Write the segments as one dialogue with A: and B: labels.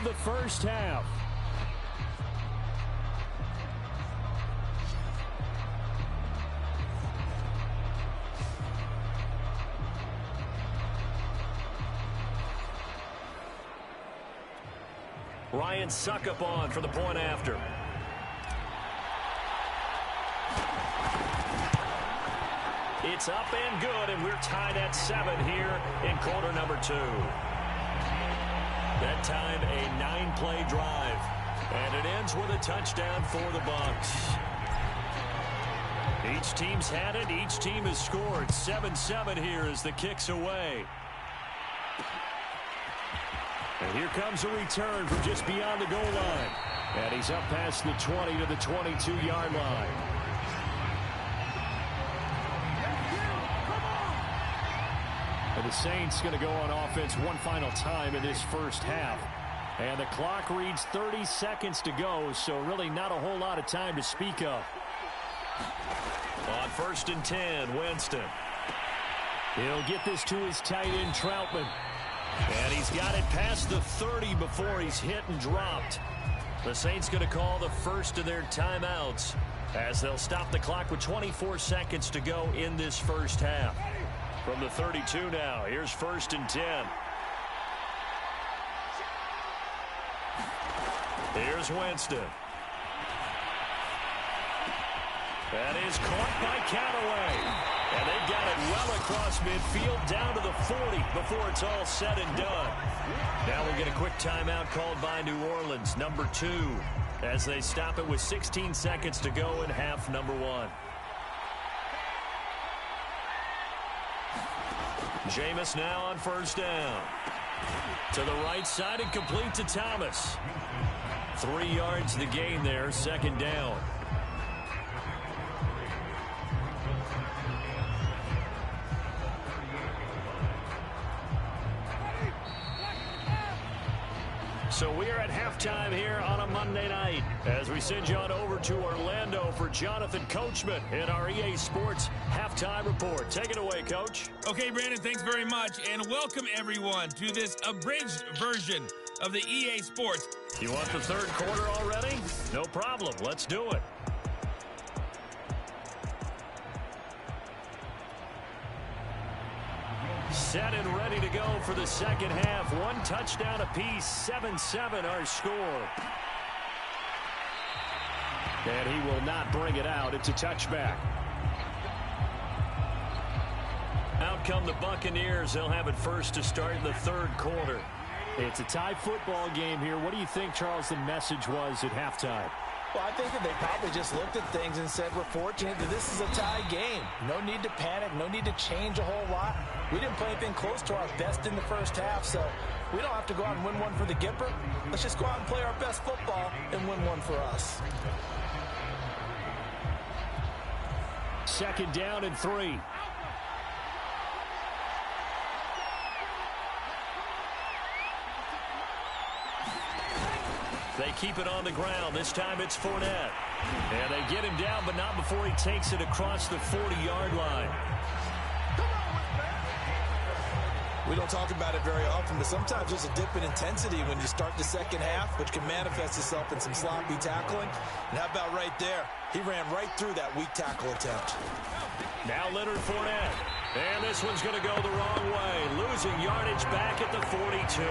A: the first half.
B: Ryan Suckup on for the point after. It's up and good, and we're tied at 7 here in quarter number 2. That time, a 9-play drive. And it ends with a touchdown for the Bucs. Each team's had it. Each team has scored. 7-7 here as the kick's away. And here comes a return from just beyond the goal line. And he's up past the 20 to the 22-yard line. And the Saints going to go on offense one final time in this first half. And the clock reads 30 seconds to go, so really not a whole lot of time to speak of. On 1st and 10, Winston. He'll get this to his tight end, Troutman. And he's got it past the 30 before he's hit and dropped. The Saints going to call the first of their timeouts as they'll stop the clock with 24 seconds to go in this first half. From the 32 now, here's 1st and 10. Here's Winston. That is caught by Callaway. And they've got it well across midfield down to the 40 before it's all said and done. Now we'll get a quick timeout called by New Orleans, number 2, as they stop it with 16 seconds to go in half number 1. Jameis now on 1st down. To the right side and complete to Thomas. 3 yards the gain there, 2nd down. So we are at halftime here on a Monday night as we send you on over to Orlando for Jonathan Coachman in our EA Sports Halftime Report. Take it away, Coach.
C: Okay, Brandon, thanks very much, and welcome everyone to this abridged version of the EA Sports.
B: You want the third quarter already? No problem. Let's do it. Set and ready to go for the second half. 1 touchdown apiece, 7-7 our score.
A: And he will not bring it out. It's a touchback.
B: Out come the Buccaneers. They'll have it first to start the third quarter.
A: It's a tie football game here. What do you think, Charles, the message was at halftime?
D: Well, I think that they probably just looked at things and said, we're fortunate that this is a tie game. No need to panic, no need to change a whole lot. We didn't play anything close to our best in the first half, so we don't have to go out and win one for the Gipper. Let's just go out and play our best football and win one for us.
A: 2nd down and 3.
B: They keep it on the ground. This time it's Fournette. And they get him down, but not before he takes it across the 40-yard line.
D: We don't talk about it very often, but sometimes there's a dip in intensity when you start the second half, which can manifest itself in some sloppy tackling. And how about right there? He ran right through that weak tackle attempt.
B: Now Leonard Fournette. And this one's going to go the wrong way. Losing yardage back at the 42.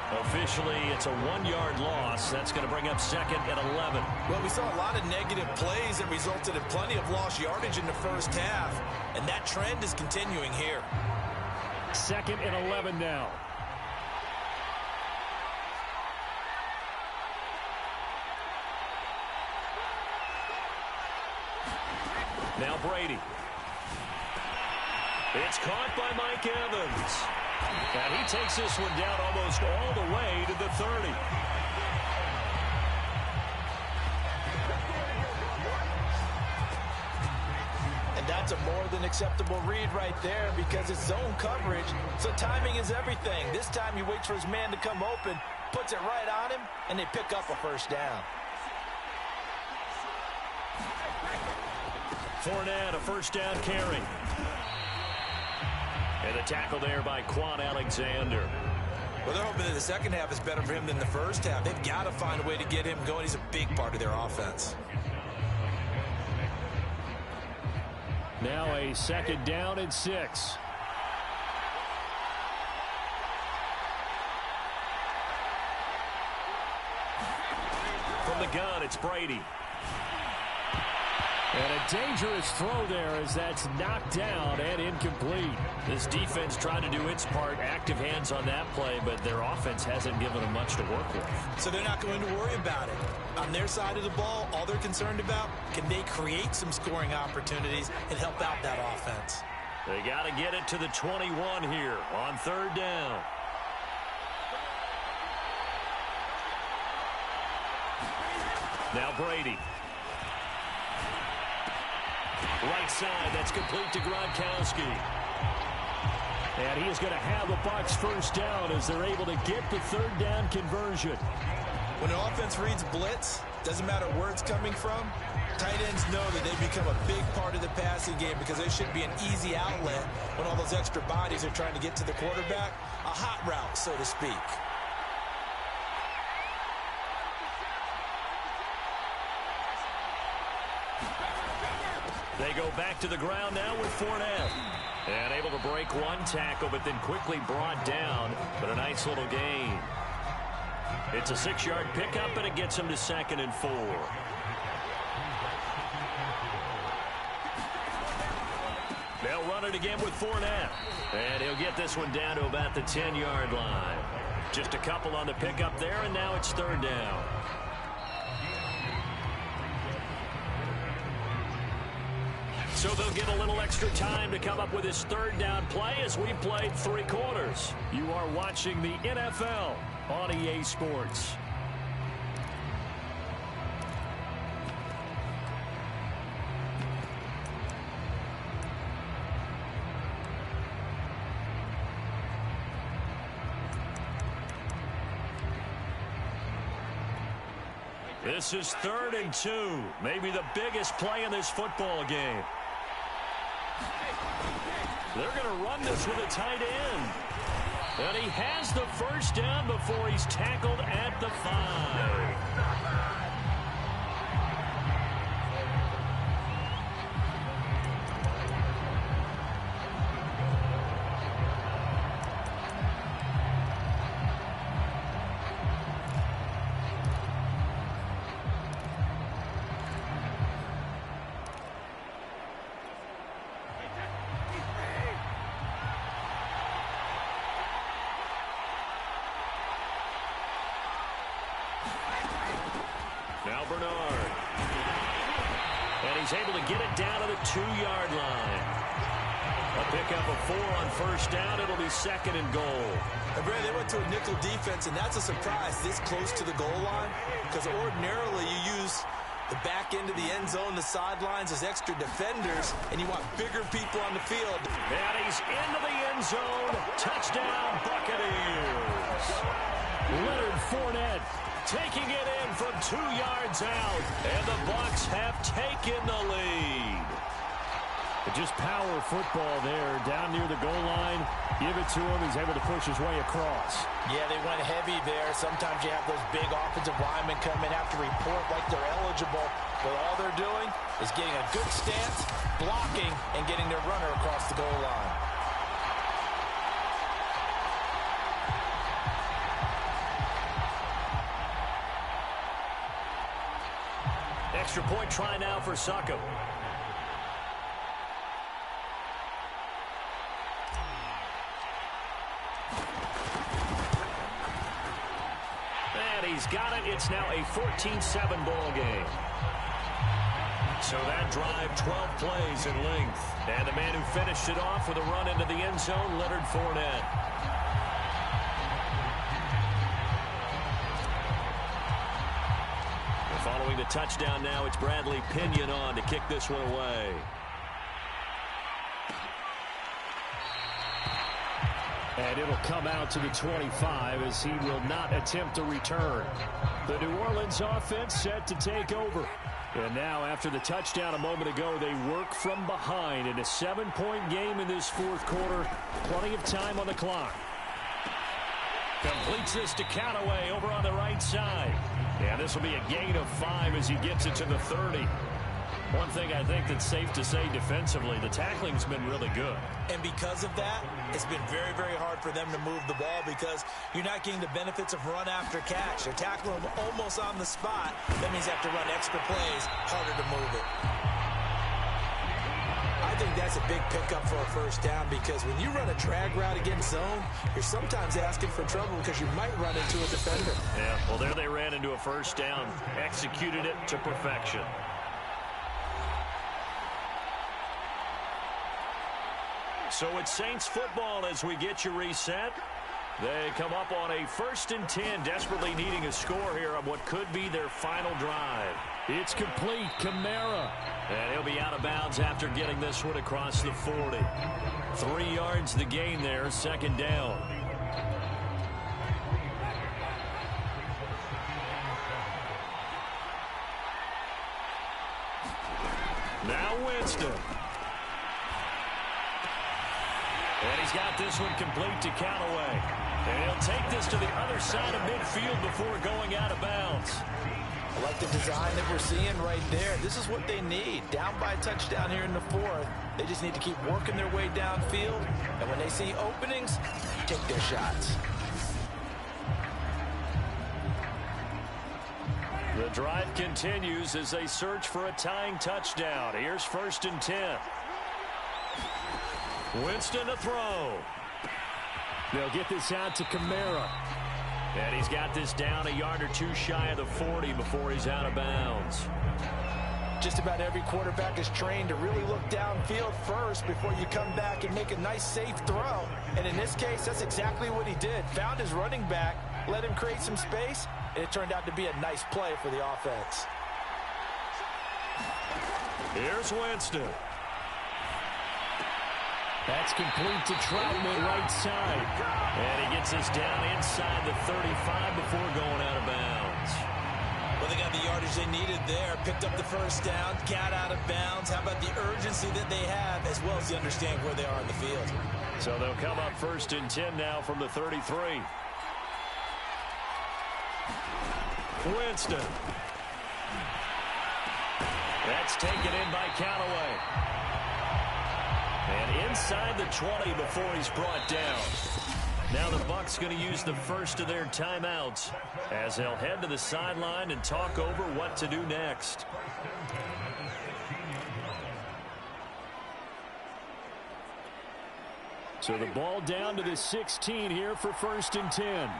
B: Officially, it's a 1-yard loss. That's going to bring up 2nd and 11.
D: Well, we saw a lot of negative plays that resulted in plenty of lost yardage in the first half, and that trend is continuing here.
A: 2nd and 11 now.
B: Now Brady. It's caught by Mike Evans. And he takes this one down almost all the way to the 30.
D: And that's a more than acceptable read right there because it's zone coverage, so timing is everything. This time he waits for his man to come open, puts it right on him, and they pick up a first down.
B: Fournette, a first down carry. And the tackle there by Quan Alexander.
D: Well, they're hoping that the second half is better for him than the first half. They've got to find a way to get him going. He's a big part of their offense.
A: Now a 2nd down and 6.
B: From the gun, it's Brady.
A: And a dangerous throw there as that's knocked down and incomplete.
B: This defense tried to do its part, active hands on that play, but their offense hasn't given them much to work with.
D: So they're not going to worry about it. On their side of the ball, all they're concerned about, can they create some scoring opportunities and help out that offense?
B: They got to get it to the 21 here on 3rd down. Now Brady. Right side, that's complete to Gronkowski.
A: And he is going to have the Bucs 1st down as they're able to get the 3rd down conversion.
D: When an offense reads blitz, doesn't matter where it's coming from, tight ends know that they become a big part of the passing game because there should be an easy outlet when all those extra bodies are trying to get to the quarterback. A hot route, so to speak.
B: They go back to the ground now with Fournette. And able to break one tackle, but then quickly brought down. But a nice little gain. It's a 6-yard pickup, and it gets him to 2nd and 4. They'll run it again with Fournette. And he'll get this one down to about the 10-yard line. Just a couple on the pickup there, and now it's 3rd down. So they'll get a little extra time to come up with his 3rd down play as we played 3 quarters.
A: You are watching the NFL on EA Sports.
B: This is 3rd and 2. Maybe the biggest play in this football game. They're going to run this with a tight end. And he has the 1st down before he's tackled at the 5. Now Bernard. And he's able to get it down to the 2-yard line. A pickup of 4 on 1st down. It'll be 2nd and goal.
D: And Brad, they went to a nickel defense, and that's a surprise this close to the goal line because ordinarily you use the back end of the end zone, the sidelines as extra defenders, and you want bigger people on the field.
B: And he's into the end zone. Touchdown, Buccaneers.
A: Leonard Fournette
B: taking it in from 2 yards out. And the Bucs have taken the lead.
A: Just power football there down near the goal line. Give it to him. He's able to push his way across.
D: Yeah, they went heavy there. Sometimes you have those big offensive linemen come in, have to report like they're eligible. But all they're doing is getting a good stance, blocking, and getting their runner across the goal line.
B: Extra point try now for Suckham. And he's got it. It's now a 14-7 ball game. So that drive, 12 plays in length. And the man who finished it off with a run into the end zone, Leonard Fournette. Following the touchdown now, it's Bradley Pinion on to kick this one away.
A: And it'll come out to the 25 as he will not attempt to return. The New Orleans offense set to take over. And now after the touchdown a moment ago, they work from behind in a 7-point game in this 4th quarter. Plenty of time on the clock. Completes this to Callaway over on the right side. And this will be a gain of 5 as he gets it to the 30. One thing I think that's safe to say defensively, the tackling's been really good.
D: And because of that, it's been very, very hard for them to move the ball because you're not getting the benefits of run after catch. They're tackling them almost on the spot. That means you have to run extra plays, harder to move it. I think that's a big pickup for a first down because when you run a drag route against zone, you're sometimes asking for trouble because you might run into a defender.
A: Yeah, well, there they ran into a first down, executed it to perfection. So it's Saints football as we get you reset. They come up on a 1st and 10, desperately needing a score here on what could be their final drive. It's complete. Kamara. And he'll be out of bounds after getting this one across the 40. 3 yards the gain there, 2nd down. Now Winston. And he's got this one complete to Callaway. And he'll take this to the other side of midfield before going out of bounds.
D: I like the design that we're seeing right there. This is what they need. Down by a touchdown here in the 4th. They just need to keep working their way downfield. And when they see openings, take their shots.
A: The drive continues as they search for a tying touchdown. Here's 1st and 10. Winston to throw. They'll get this out to Kamara. And he's got this down a yard or 2 shy of the 40 before he's out of bounds.
D: Just about every quarterback is trained to really look downfield first before you come back and make a nice, safe throw. And in this case, that's exactly what he did. Found his running back, let him create some space, and it turned out to be a nice play for the offense.
A: Here's Winston. That's complete to Troutman, right side. And he gets this down inside the 35 before going out of bounds.
D: Well, they got the yardage they needed there. Picked up the first down, got out of bounds. How about the urgency that they have, as well as the understanding where they are in the field.
A: So they'll come up 1st and 10 now from the 33. Winston. That's taken in by Callaway. And inside the 20 before he's brought down. Now the Bucs going to use the first of their timeouts as they'll head to the sideline and talk over what to do next. So the ball down to the 16 here for 1st and 10.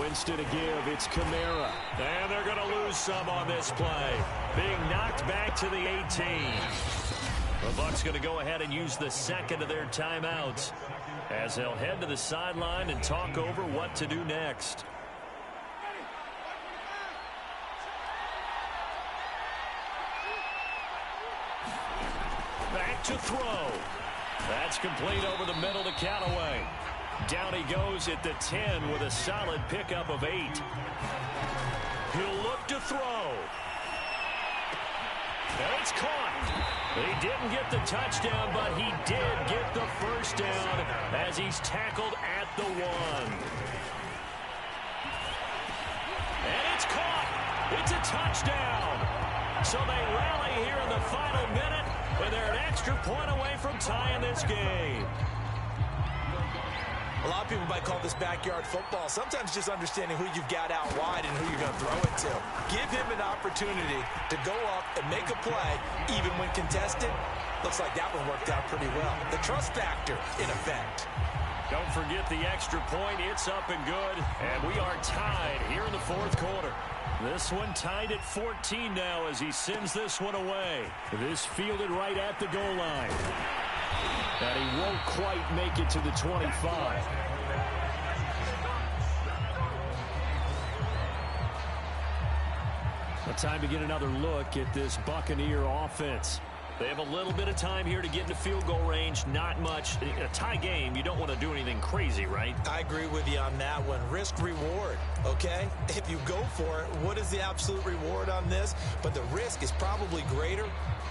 A: Winston to give. It's Kamara. And they're going to lose some on this play. Being knocked back to the 18. The Bucs going to go ahead and use the 2nd of their timeouts as they'll head to the sideline and talk over what to do next. Back to throw. That's complete over the middle to Callaway. Down he goes at the 10 with a solid pickup of 8. He'll look to throw. And it's caught. He didn't get the touchdown, but he did get the first down as he's tackled at the 1. And it's caught. It's a touchdown. So they rally here in the final minute, and they're an extra point away from tying this game.
D: A lot of people might call this backyard football. Sometimes just understanding who you've got out wide and who you're going to throw it to. Give him an opportunity to go up and make a play, even when contested. Looks like that one worked out pretty well. The trust factor in effect.
A: Don't forget the extra point. It's up and good. And we are tied here in the 4th quarter. This one tied at 14 now as he sends this one away. This fielded right at the goal line. And he won't quite make it to the 25. Well, time to get another look at this Buccaneer offense.
B: They have a little bit of time here to get into field goal range. Not much. In a tie game, you don't want to do anything crazy, right?
D: I agree with you on that one. Risk reward, okay? If you go for it, what is the absolute reward on this? But the risk is probably greater.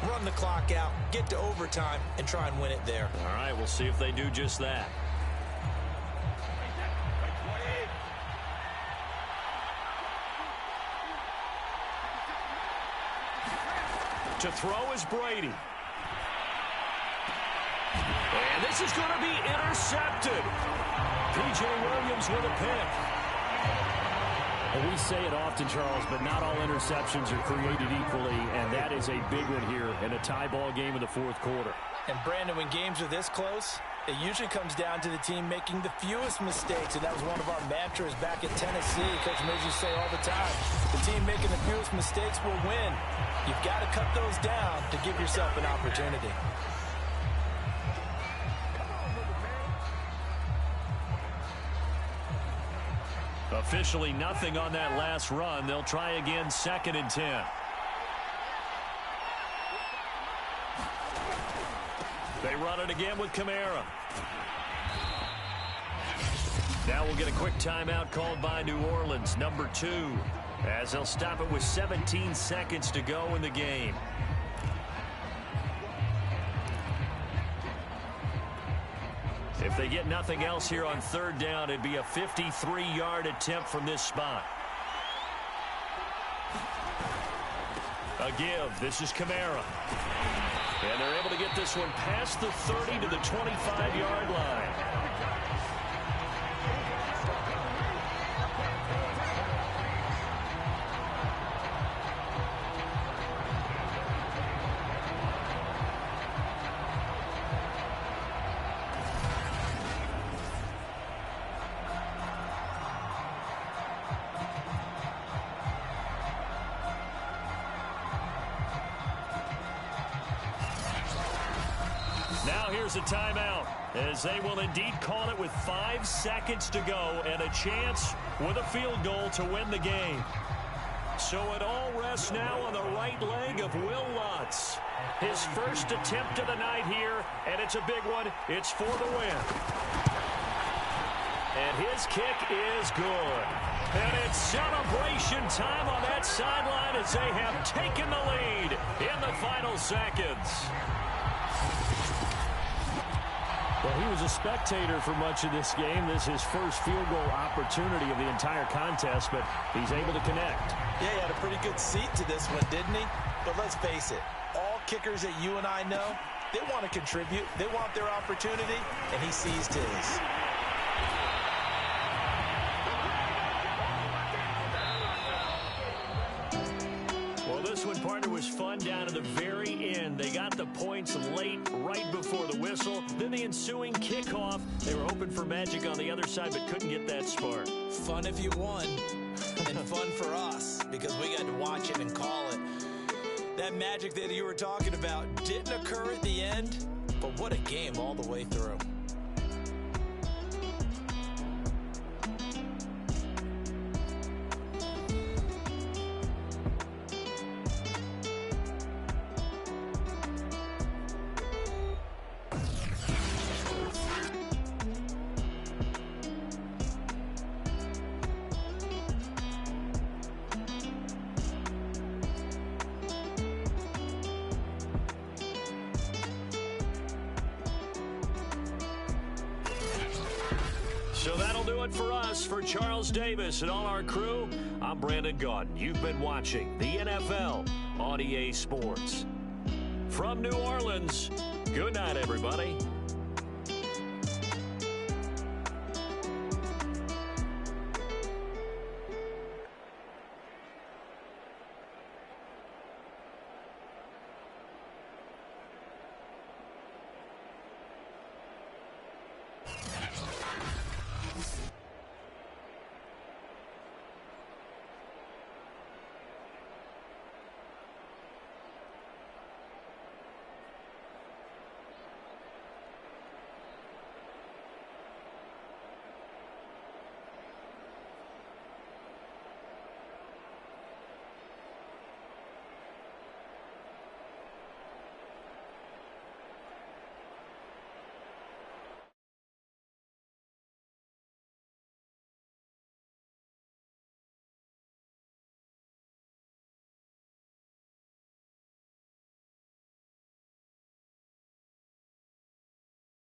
D: Run the clock out, get to overtime, and try and win it there.
B: All right, we'll see if they do just that. To throw is Brady. And this is going to be intercepted. P.J. Williams with a pick.
A: And we say it often, Charles, but not all interceptions are created equally, and that is a big one here in a tie ball game in the fourth quarter.
D: And, Brandon, when games are this close, it usually comes down to the team making the fewest mistakes, and that was one of our mantras back at Tennessee. Coach Murphy say all the time, the team making the fewest mistakes will win. You've got to cut those down to give yourself an opportunity.
B: Officially nothing on that last run. They'll try again, 2nd and 10. They run it again with Kamara. Now we'll get a quick timeout called by New Orleans, number 2, as they'll stop it with 17 seconds to go in the game. If they get nothing else here on 3rd down, it'd be a 53-yard attempt from this spot. A give. This is Kamara. And they're able to get this one past the 30 to the 25-yard line. Here's a timeout, as they will indeed call it with 5 seconds to go and a chance with a field goal to win the game. So it all rests now on the right leg of Will Lutz. His first attempt of the night here, and it's a big one. It's for the win. And his kick is good. And it's celebration time on that sideline as they have taken the lead in the final seconds.
A: Well, he was a spectator for much of this game. This is his first field goal opportunity of the entire contest, but he's able to connect.
D: Yeah, he had a pretty good seat to this one, didn't he? But let's face it, all kickers that you and I know, they want to contribute. They want their opportunity, and he seized his.
B: This one, partner, was fun down to the very end. They got the points late, right before the whistle. Then the ensuing kickoff. They were hoping for magic on the other side, but couldn't get that spark.
D: Fun if you won, and fun for us, because we got to watch it and call it. That magic that you were talking about didn't occur at the end, but what a game all the way through.
B: So that'll do it for us. For Charles Davis and all our crew, I'm Brandon Gaudin. You've been watching the NFL on EA Sports. From New Orleans, good night, everybody.